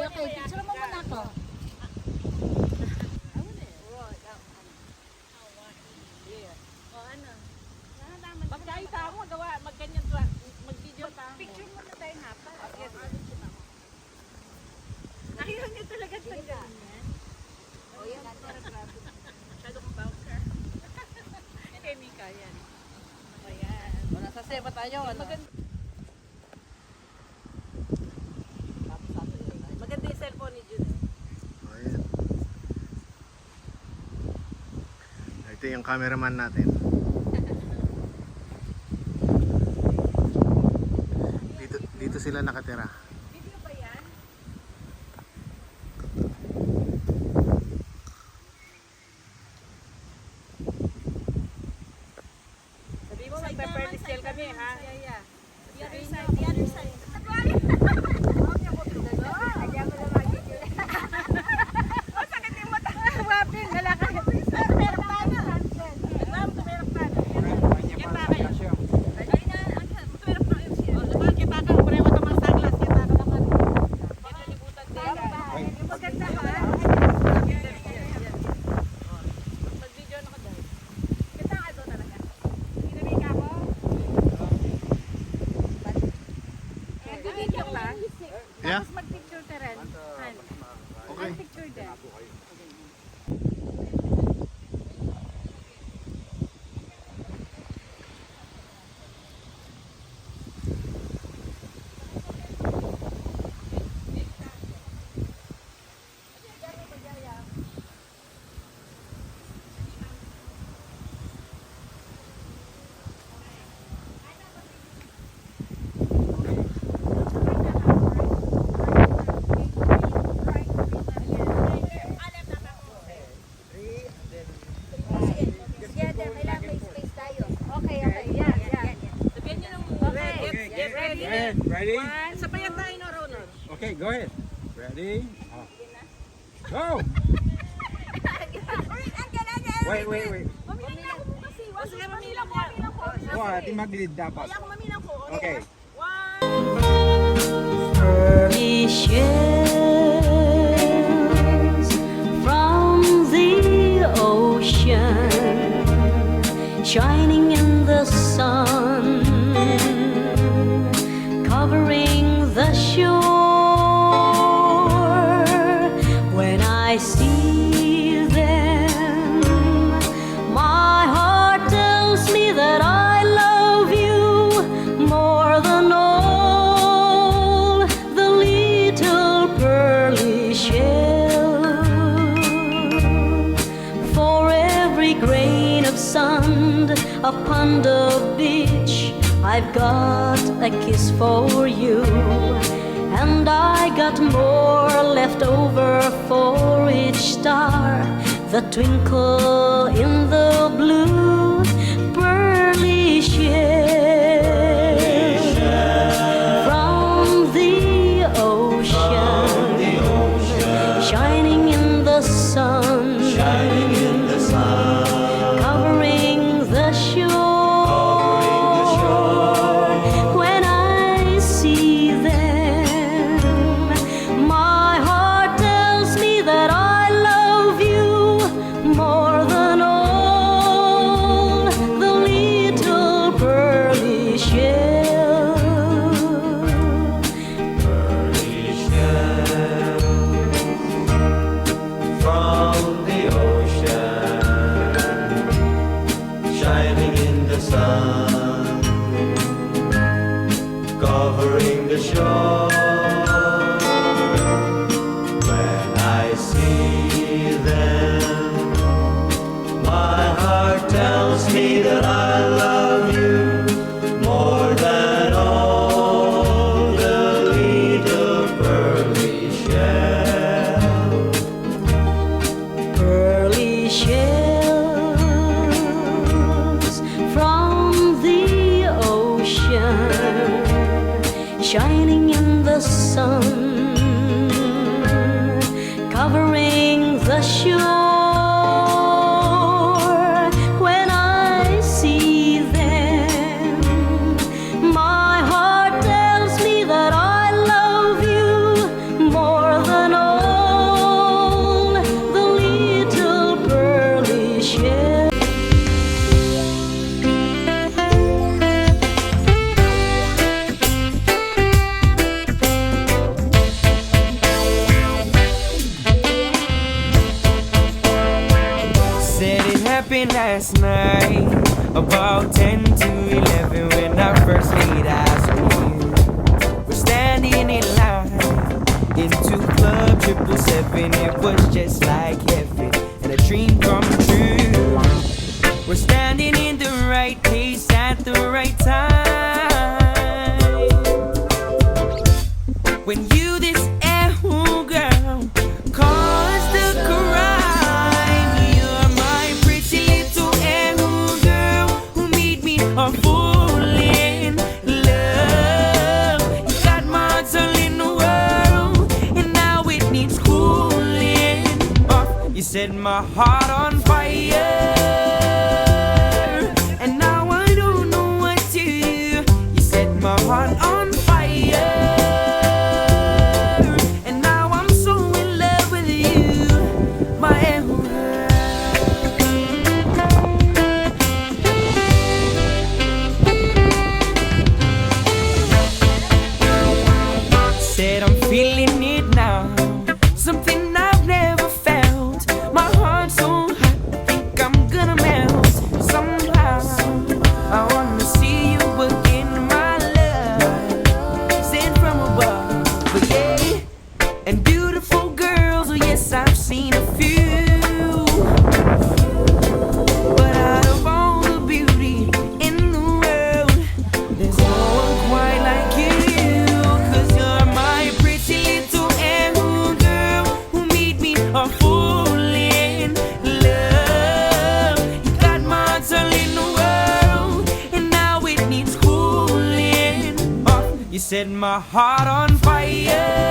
okay. Picture mo muna ako. Pagkaita mo, gawa, magganyan mag-video ta. Picture mo na tayo hapa. Nakita niyo talaga sa ganyan. O yan, masyado kong bouncer. Chemical yan. Ayan. O, nasa seba tayo. Maganda yung cellphone ni Jun. Ayan. Ito yung cameraman natin. Dito sila nakatira. Video ba yan? Sabi mo, magpe-Pearly Shells kami, ha? Yeah. The other side, the other side. Yeah? Tapos mag-picture ka rin. Okay. Picture din. Ready? Sabayan tayo no, Ronald. Okay, go ahead. Ready? Go! Wait. Mamilang ako kasi. Sige, mamilang ko. Oh, ating maglilid dapat. Kaya ako mamilang ko. Okay. Pearly shells from the ocean, shining in the sun, covering the shore. When I see them, my heart tells me that I love you more than all the little pearly shells. For every grain of sand upon the beach, I've got a kiss for you, and I got more left over for each star that twinkle in the blue. Pearly shells from the ocean, shining in the sun, covering the shore. Covering the shore. When I see them, my heart tells me that I love you more than all the little pearly shells. Pearly shells from the ocean, shining in the sun, covering the shore. When I see them, my heart tells me that I love you more than in last night, about 10 to 11 when I first laid eyes on you. We're standing in line into Club 777. It was just like heaven and a dream come true. We're standing in the right place at the right time. When you this Oʻahu girl caused the crime, you're my pretty little Oʻahu girl who made me a fool in love. You got my heart all in the world, and now it needs cooling off. You set my heart on fire. My heart on fire, and now I'm so in love with you, my Oʻahu. Said I'm feeling it now, something I've never felt. My heart's so hot, I think I'm gonna melt. Somehow I wanna see you again. And beautiful girls, oh yes, I've seen a few. But out of all the beauty in the world, there's no one quite like you. 'Cause you're my pretty little Oʻahu girl who made me a fool in love. You got my heart all in the world, and now it needs cooling off. You set my heart on fire.